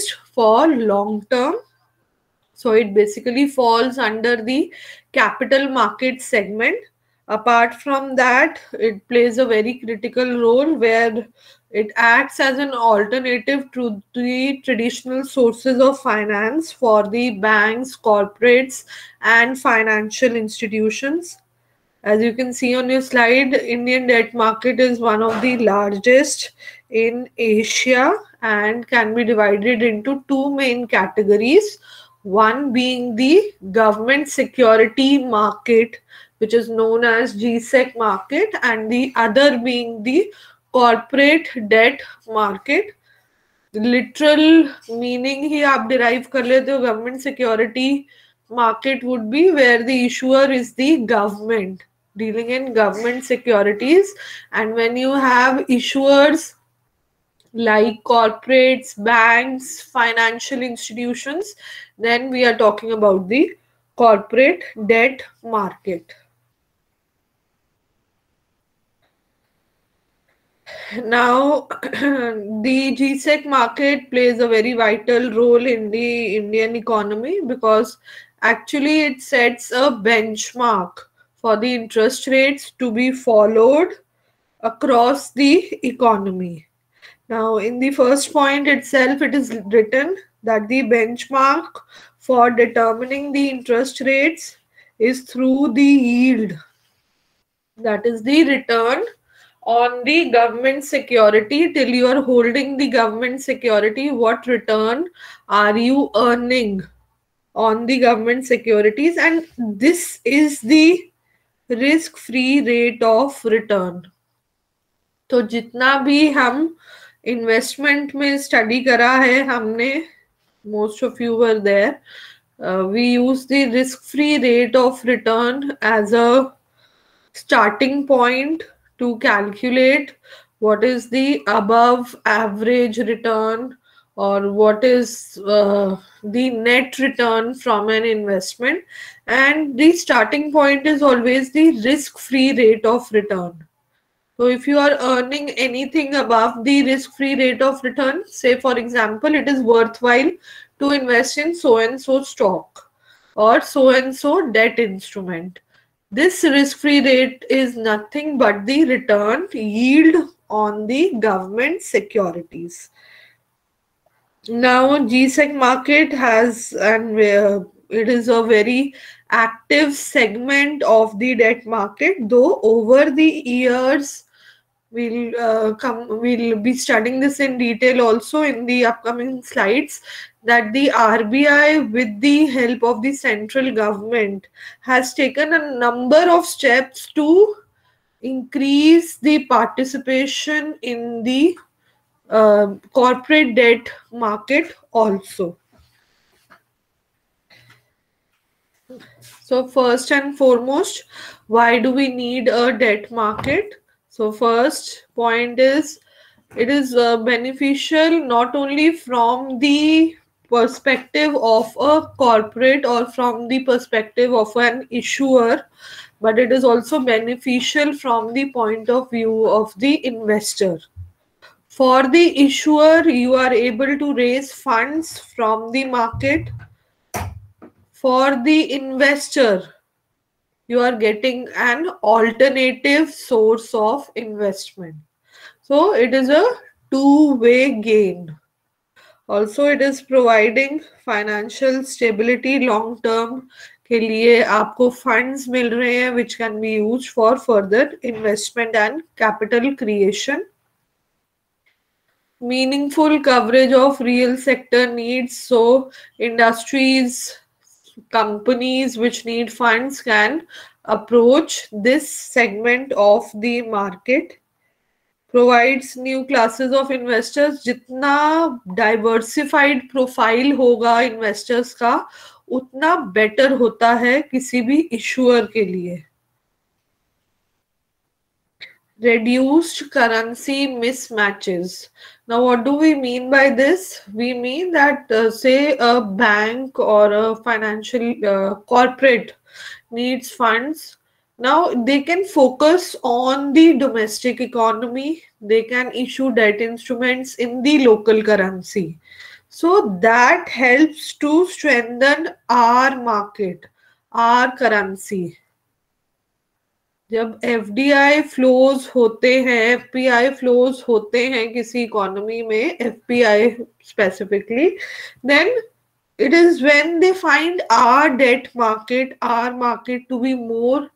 raised for long term. So it basically falls under the capital market segment. Apart from that, it plays a very critical role where it acts as an alternative to the traditional sources of finance for the banks, corporates, and financial institutions. As you can see on your slide, Indian debt market is one of the largest in Asia and can be divided into two main categories. One being the government security market, which is known as GSEC market, and the other being the corporate debt market. Literal meaning ही आप derive कर लेते हो government security market would be where the issuer is the government dealing in government securities, and when you have issuers like corporates, banks, financial institutions, then we are talking about the corporate debt market. Now, the GSEC market plays a very vital role in the Indian economy because actually it sets a benchmark for the interest rates to be followed across the economy. Now, in the first point itself, it is written that the benchmark for determining the interest rates is through the yield, that is the return on the government security. Till you are holding the government security, what return are you earning on the government securities? And this is the risk free rate of return. तो जितना भी हम investment में study करा है हमने, most of you were there, we use the risk free rate of return as a starting point to calculate what is the above average return or what is the net return from an investment, and the starting point is always the risk free rate of return. So if you are earning anything above the risk free rate of return, say for example it is worthwhile to invest in so and so stock or so and so debt instrument, this risk-free rate is nothing but the return yield on the government securities. Now, GSEC market has, and it is a very active segment of the debt market, though over the years, we'll be studying this in detail also in the upcoming slides, that the RBI with the help of the central government has taken a number of steps to increase the participation in the corporate debt market also. So first and foremost, why do we need a debt market? So first point is, it is beneficial not only from the perspective of a corporate or from the perspective of an issuer, but it is also beneficial from the point of view of the investor. For the issuer, you are able to raise funds from the market. For the investor, you are getting an alternative source of investment. So it is a two-way gain. Also, it is providing financial stability long term के लिए आपको funds मिल रहे हैं which can be used for further investment and capital creation. Meaningful coverage of real sector needs, so industries, companies which need funds can approach this segment of the market. Provides new classes of investors. जितना diversified profile होगा investors का, उतना better होता है किसी भी issuer के लिए. Reduced currency mismatches. Now, what do we mean by this? We mean that say a bank or a financial corporate needs funds. Now, they can focus on the domestic economy. They can issue debt instruments in the local currency. So that helps to strengthen our market, our currency. जब FDI flows होते हैं, FPI flows होते हैं किसी economy में, FPI specifically, then it is when they find our debt market, our market to be more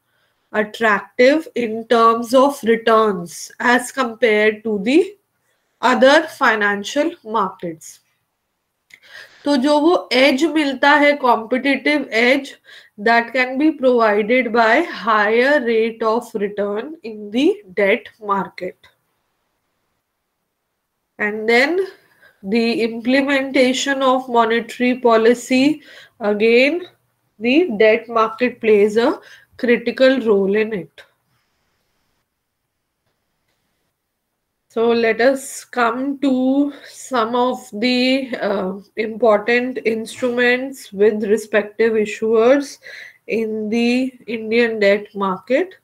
attractive in terms of returns as compared to the other financial markets. तो जो वो as मिलता है, competitive as, that can be provided by higher rate of return in the debt market. And then the implementation of monetary policy, again the debt market plays a critical role in it. So let us come to some of the important instruments with respective issuers in the Indian debt market.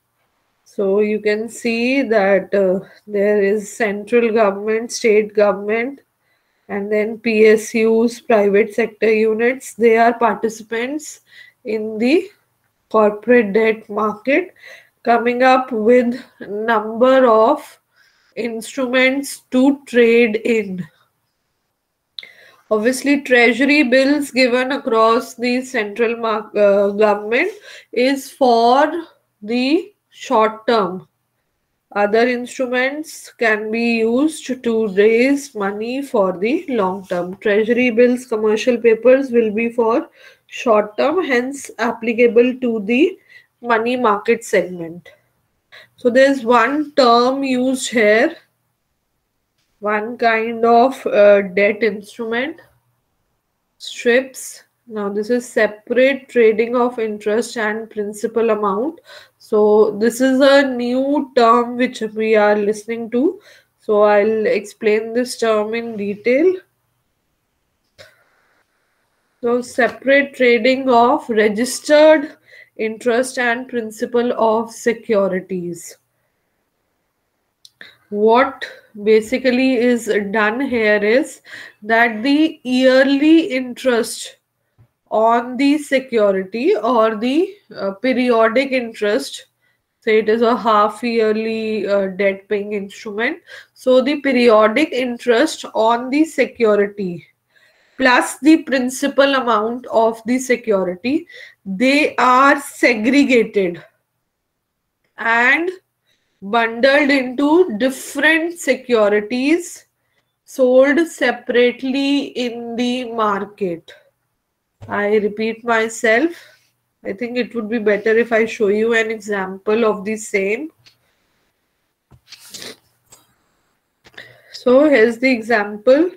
So you can see that there is central government, state government, and then PSUs, private sector units. They are participants in the corporate debt market, coming up with number of instruments to trade in. Obviously, treasury bills given across the central government is for the short term. Other instruments can be used to raise money for the long term. Treasury bills, commercial papers will be for short term, hence applicable to the money market segment. So there's one term used here, one kind of debt instrument, strips. Now this is separate trading of interest and principal amount. So this is a new term which we are listening to. So I'll explain this term in detail. So separate trading of registered interest and principal of securities. What basically is done here is that the yearly interest on the security or the periodic interest, say it is a half yearly debt paying instrument, so the periodic interest on the security plus the principal amount of the security, they are segregated and bundled into different securities sold separately in the market. I repeat myself. I think it would be better if I show you an example of the same. So here's the example.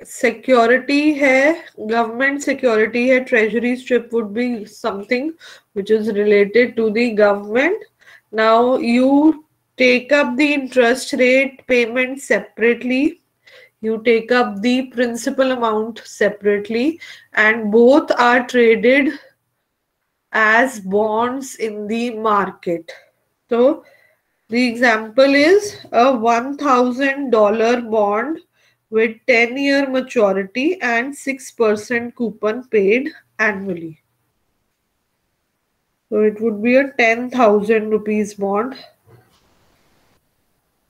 Security है, government security है, treasury strip would be something which is related to the government. Now you take up the interest rate payment separately, you take up the principal amount separately, and both are traded as bonds in the market. So the example is a $1,000 bond with 10-year maturity and 6% coupon paid annually. So it would be a 10,000 rupees bond.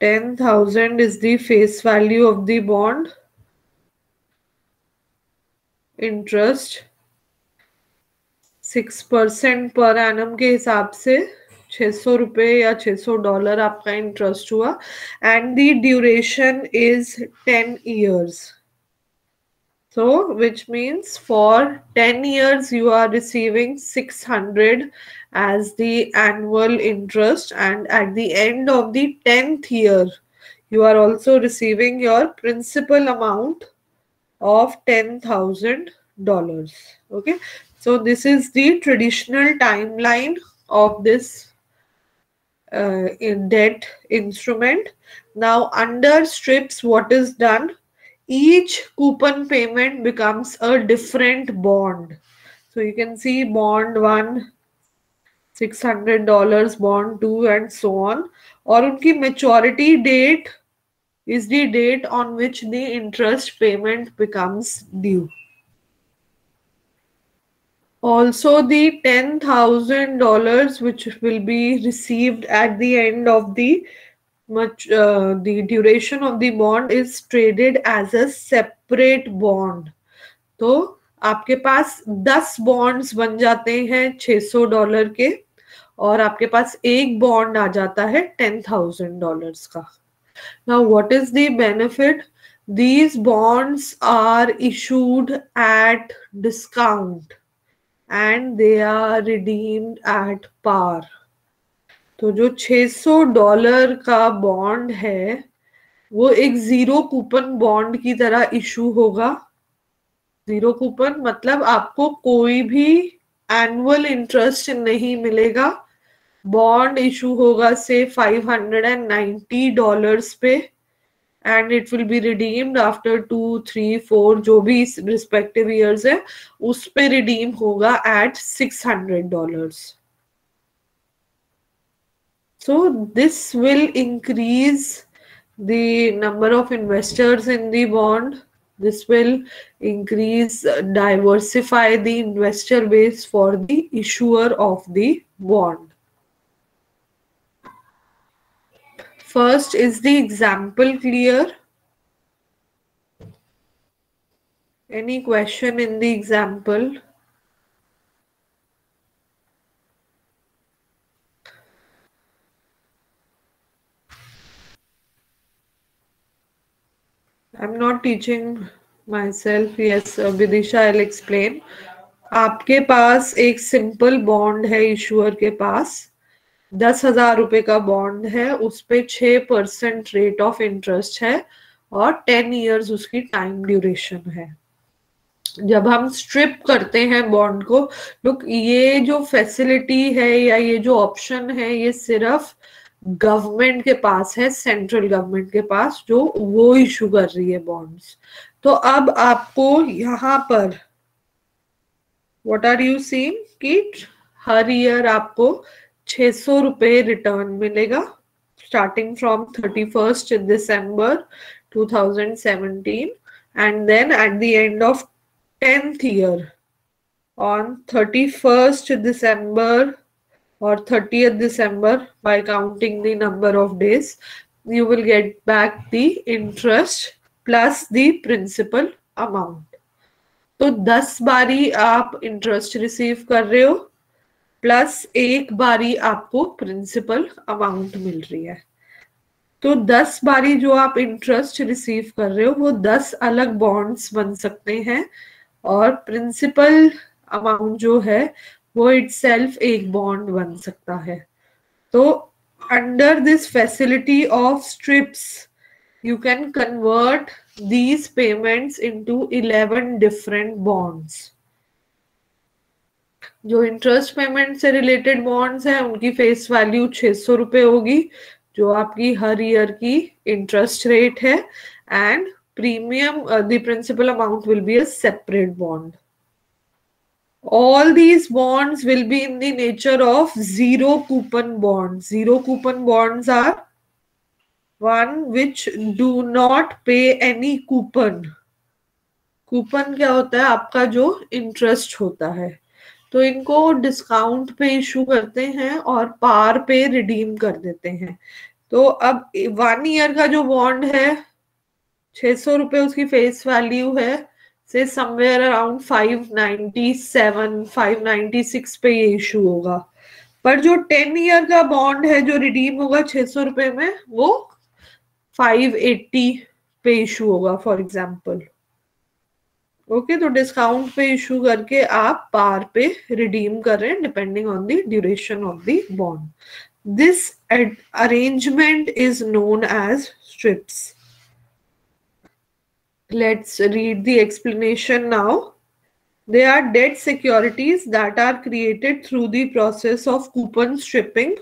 10,000 is the face value of the bond. Interest 6% per annum के हिसाब से 600 रुपये या $600 आपका interest हुआ, and the duration is 10 years. So which means for 10 years you are receiving 600 as the annual interest, and at the end of the 10th year you are also receiving your principal amount of $10,000. Okay, so this is the traditional timeline of this in debt instrument. Now under strips, what is done? Each coupon payment becomes a different bond. So you can see bond 1 $600, bond 2 and so on, और उनकी maturity date is the date on which the interest payment becomes due. Also, the $10,000 which will be received at the end of the duration of the bond is traded as a separate bond. तो आपके पास 10 bonds बन जाते हैं $600 के, और आपके पास एक bond आ जाता है $10,000 का. Now, what is the benefit? These bonds are issued at discount and they are redeemed at par. तो जो $600 का बॉन्ड है वो एक जीरो कूपन बॉन्ड की तरह इशू होगा. जीरो कूपन मतलब आपको कोई भी एनुअल इंटरेस्ट नहीं मिलेगा. बॉन्ड इशू होगा से $590 पे, and it will be redeemed after 2, 3, 4 जो भी रिस्पेक्टिव ईयर्स है उस पे रिडीम होगा eight $600. So this will increase the number of investors in the bond. This will increase, diversify the investor base for the issuer of the bond. First, is the example clear? Any question in the example? I'm not teaching myself. Yes, Vidisha, I'll explain. आपके पास एक simple bond है, issuer के पास 10,000 रुपए का bond है, उस पे 6% rate of interest है और 10 इयर्स उसकी टाइम ड्यूरेशन है. जब हम स्ट्रिप करते हैं बॉन्ड को, लुक, ये जो फैसिलिटी है या ये जो ऑप्शन है ये सिर्फ गवर्नमेंट के पास है, सेंट्रल गवर्नमेंट के पास, जो वो इशू कर रही है बॉन्ड्स. तो अब आपको यहाँ पर व्हाट आर यू सीइंग कि हर ईयर आपको 600 रुपए रिटर्न मिलेगा starting from 31st December 2017, and then at the end of 10th year on 31st December or 30th December, by counting the number of days, you will get back the interest plus the principal amount. तो 10 बारी आप interest receive कर रहे हो plus एक बारी आपको principal amount मिल रही है. तो 10 बारी जो आप इंटरेस्ट रिसीव कर रहे हो वो 10 अलग बॉन्ड्स बन सकते हैं, और प्रिंसिपल अमाउंट जो है वो इटसेल्फ एक बॉन्ड बन सकता है. तो under this facility of strips you can convert these payments into 11 different bonds. जो इंटरेस्ट पेमेंट से रिलेटेड बॉन्ड्स हैं उनकी फेस वैल्यू 600 रुपए होगी, जो आपकी हर ईयर की इंटरेस्ट रेट है, and premium the principal amount will be a separate bond. All these bonds will be in the nature of zero coupon bonds. Zero coupon bonds are one which do not pay any coupon. Coupon क्या होता है? आपका जो interest होता है. तो इनको discount पे इशू करते हैं और पार पे रिडीम कर देते हैं. तो अब 1 ईयर का जो बॉन्ड है 600 रुपए उसकी फेस वैल्यू है, से समवेयर अराउंड 597, 596 पे ये इशू होगा. पर जो 10 ईयर का बॉन्ड है जो रिडीम होगा 600 रुपए में, वो 580 पे इशू होगा फॉर एग्जाम्पल. ओके, तो डिस्काउंट पे इशू करके आप पार पे रिडीम कर रहे हैं depending on the duration of the bond. This arrangement is known as strips. Let's read the explanation now. They are debt securities that are created through the process of coupon stripping.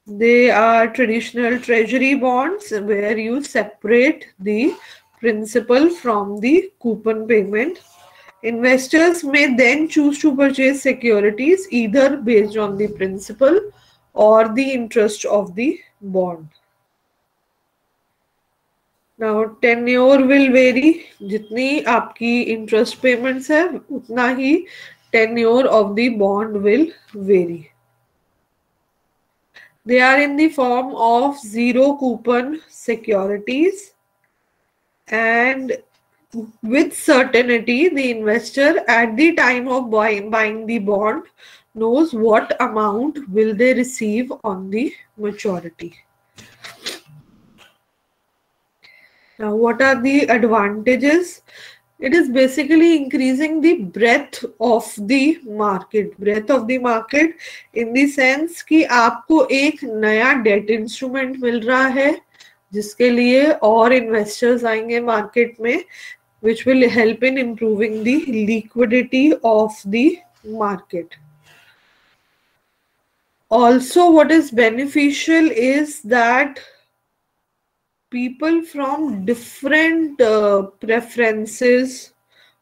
They are traditional treasury bonds where you separate the principal from the coupon payment. Investors may then choose to purchase securities either based on the principal or the interest of the bond. Now tenure will vary, जितनी आपकी interest payments है उतना ही tenure of the bond will vary. They are in the form of zero coupon securities, and with certainty, the investor at the time of buying the bond knows what amount will they receive on the maturity. Now, what are the advantages? It is basically increasing the breadth of the market. Breadth of the market in the sense कि आपको एक नया debt instrument मिल रहा है जिसके लिए और investors आएंगे market में, which will help in improving the liquidity of the market. Also, what is beneficial is that people from different preferences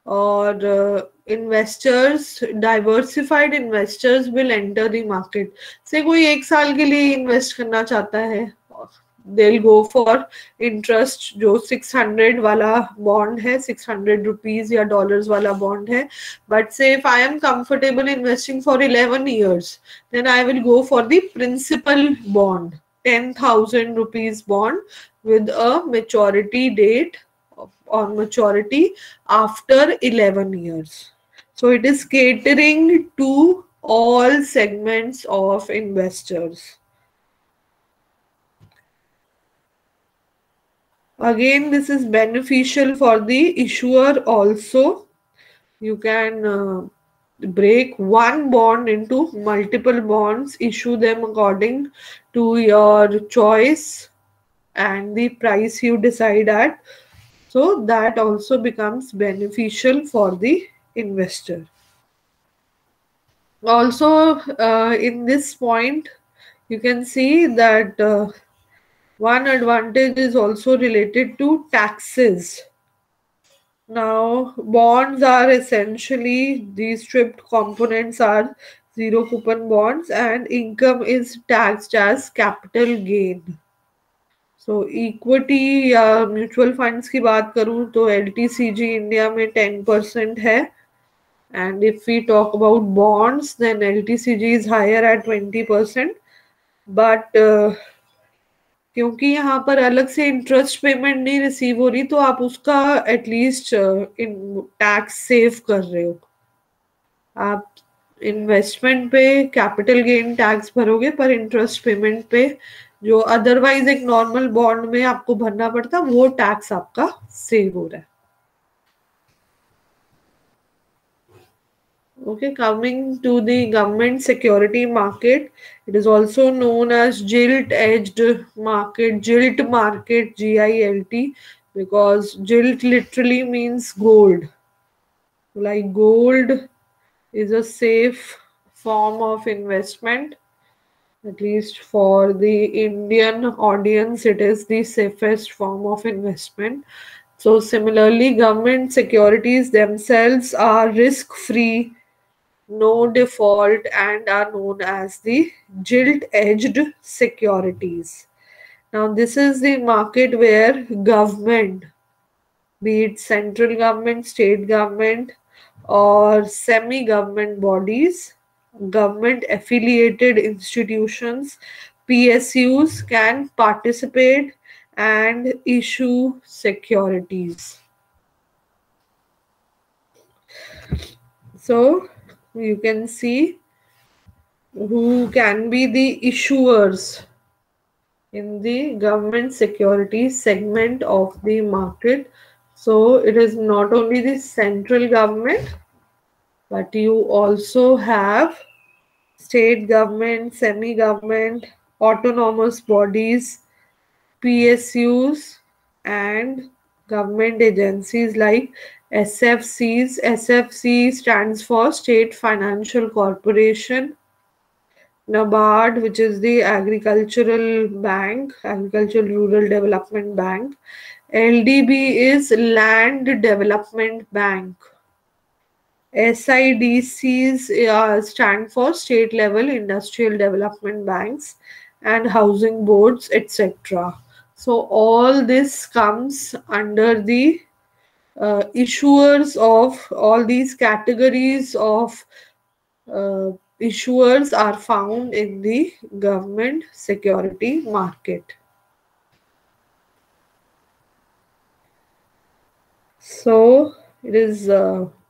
or investors, diversified investors will enter the market. से कोई एक साल के लिए इन्वेस्ट करना चाहता है, they'll go for interest जो 600 वाला बॉन्ड है, 600 रुपीज या डॉलर्स वाला बॉन्ड है. But say if I am comfortable investing for 11 years, then I will go for the principal bond, 10,000 rupees bond with a maturity date or maturity after 11 years. So it is catering to all segments of investors. Again, this is beneficial for the issuer also. You can break one bond into multiple bonds, issue them according to your choice and the price you decide at. So that also becomes beneficial for the investor. Also, in this point, you can see that one advantage is also related to taxes. Now, bonds are essentially, these stripped components are zero coupon bonds, and income is taxed as capital gain. So equity या mutual funds की बात करूं तो LTCG India में 10% है, and if we talk about bonds then LTCG is higher at 20%. But क्योंकि यहाँ पर अलग से इंटरेस्ट पेमेंट नहीं रिसीव हो रही तो आप उसका एटलीस्ट टैक्स सेव कर रहे हो. आप इन्वेस्टमेंट पे कैपिटल गेन टैक्स भरोगे पर इंटरेस्ट पेमेंट पे जो अदरवाइज एक नॉर्मल बॉन्ड में आपको भरना पड़ता वो टैक्स आपका सेव हो रहा है. Okay, coming to the government security market, it is also known as gilt-edged market, gilt market, GILT, because gilt literally means gold. Like gold is a safe form of investment. At least for the Indian audience, it is the safest form of investment. So similarly, government securities themselves are risk-free, no default, and are known as the gilt-edged securities. Now, this is the market where government, be it central government, state government, or semi-government bodies, government affiliated institutions, PSUs can participate and issue securities. So you can see who can be the issuers in the government securities segment of the market. So it is not only the central government, but you also have state government, semi-government, autonomous bodies, PSUs, and government agencies like SFCs. SFC stands for State Financial Corporation. NABARD, which is the Agricultural Bank, Agricultural Rural Development Bank. LDB is Land Development Bank. SIDCs stand for State Level Industrial Development Banks and Housing Boards, etc. So all this comes under the issuers of all these categories of uh, issuers are found in the government security market. So it is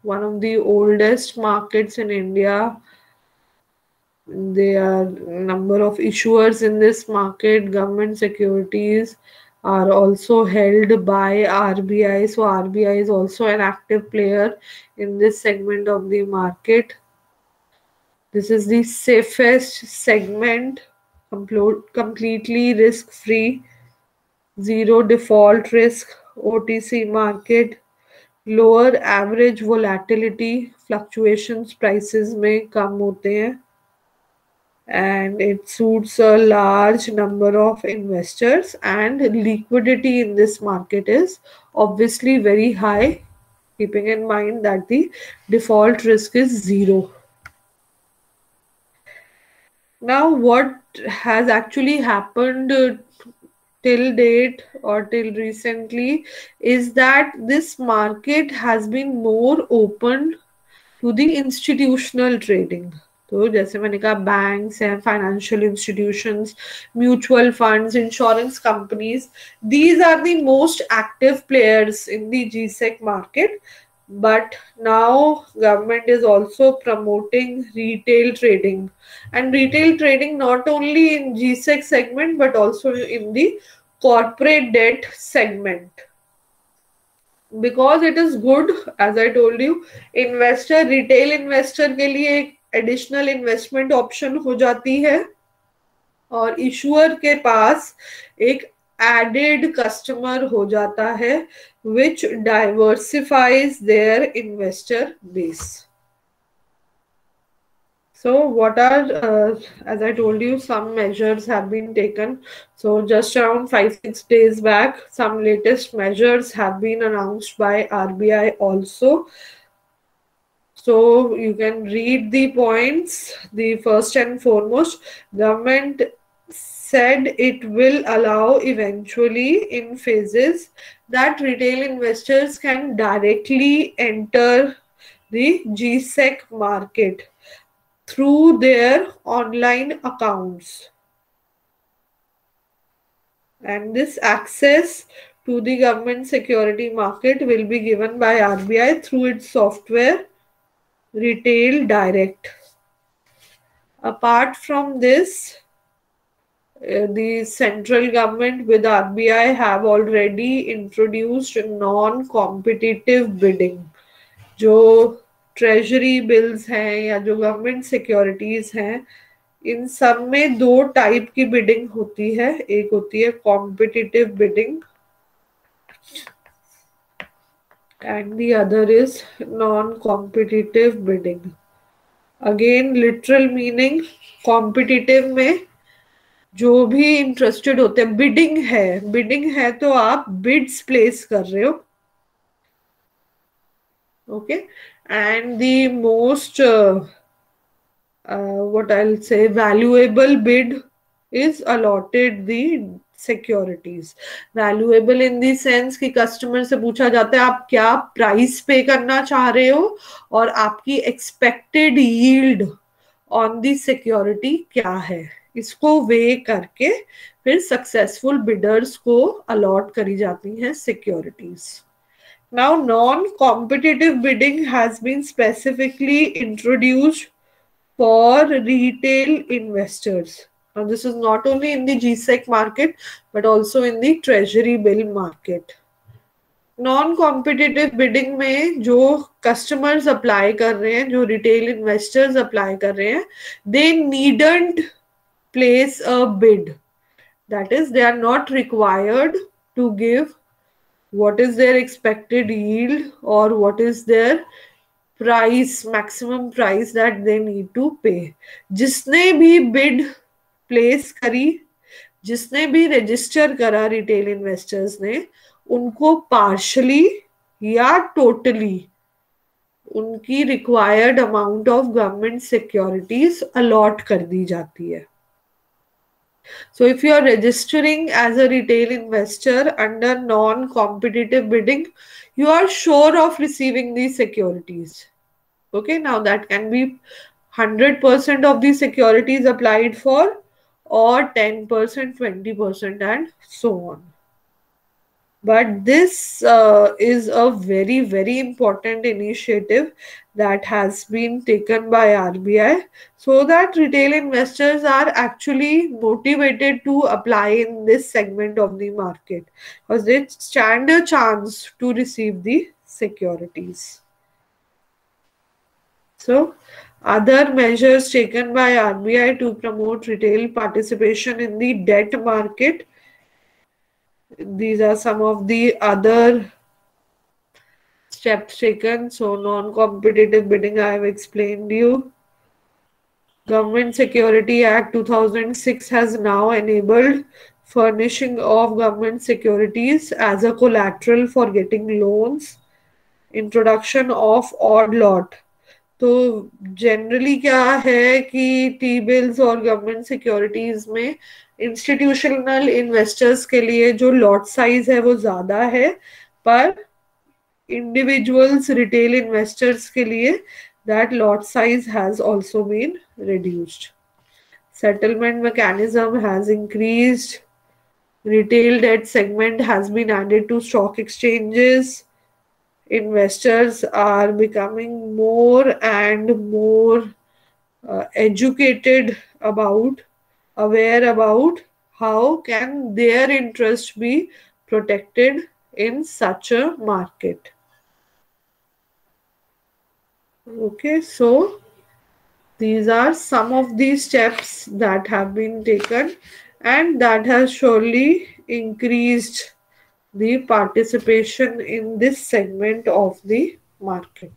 one of the oldest markets in India. There are number of issuers in this market. Government securities are also held by RBI. So RBI is also an active player in this segment of the market. This is the safest segment, completely risk free, zero default risk, OTC market, lower average volatility, fluctuations prices में कम होते हैं, and it suits a large number of investors, and liquidity in this market is obviously very high, keeping in mind that the default risk is zero. Now, what has actually happened till date or till recently is that this market has been more open to the institutional trading. तो जैसे मैंने कहा banks हैं, financial institutions, mutual funds, insurance companies, these are the most active players in the GSEC market. But now government is also promoting retail trading, and retail trading not only in GSEC segment but also in the corporate debt segment, because it is good. As I told you, investor, retail investor के लिए एक additional investment option हो जाती है, और issuer के पास एक added customer हो जाता है, which diversifies their investor base. So what are, as I told you, some measures have been taken. So just around 5-6 days back, some latest measures have been announced by RBI also. So you can read the points. The first and foremost, government said it will allow eventually in phases that retail investors can directly enter the GSEC market through their online accounts, and this access to the government security market will be given by RBI through its software Retail Direct. Apart from this, the central government with RBI have already introduced non-competitive bidding. जो treasury bills हैं या जो government securities हैं, इन सब में दो type की bidding होती है. एक होती है competitive bidding and the other is non competitive bidding. Again literal meaning, competitive में जो भी इंटरेस्टेड होते हैं, बिडिंग है तो आप बिड्स प्लेस कर रहे हो. Okay, and the most what I'll say valuable bid is allotted the securities. Valuable in the sense कि कस्टमर से पूछा जाता है आप क्या प्राइस पे करना चाह रहे हो और आपकी expected yield on the security क्या है. इसको वे करके फिर सक्सेसफुल बिडर्स को अलॉट करी जाती हैं securities. Now, non-competitive bidding has been specifically introduced for retail investors. Now, this is not only in the GSEC market, but also in the treasury bill market. Non-competitive bidding में जो customers apply कर रहे हैं, जो retail investors apply कर रहे हैं, they needn't place a bid. That is, they are not required to give what is their expected yield or what is their price, maximum price that they need to pay. जिसने भी bid place करी, जिसने भी register करा retail investors ने, उनको partially या totally उनकी required amount of government securities allot कर दी जाती है. So if you are registering as a retail investor under non-competitive bidding, you are sure of receiving these securities. Okay, now that can be 100% of the securities applied for, or 10%, 20%, and so on. But this is a very, very important initiative that has been taken by RBI, so that retail investors are actually motivated to apply in this segment of the market, because they stand a chance to receive the securities. So, other measures taken by RBI to promote retail participation in the debt market. These are some of the other steps taken. So, non-competitive bidding I have explained you. Government Security Act 2006 has now enabled furnishing of government securities as a collateral for getting loans. Introduction of odd lot. तो generally क्या है कि T bills और government securities में institutional investors के लिए जो lot size है वो ज्यादा है, पर individuals retail investors के लिए that lot size has also been reduced. Settlement mechanism has increased. Retail debt segment has been added to stock exchanges. Investors are becoming more and more educated about, aware about how can their interest be protected in such a market. Okay, so these are some of the steps that have been taken, and that has surely increased the participation in this segment of the market.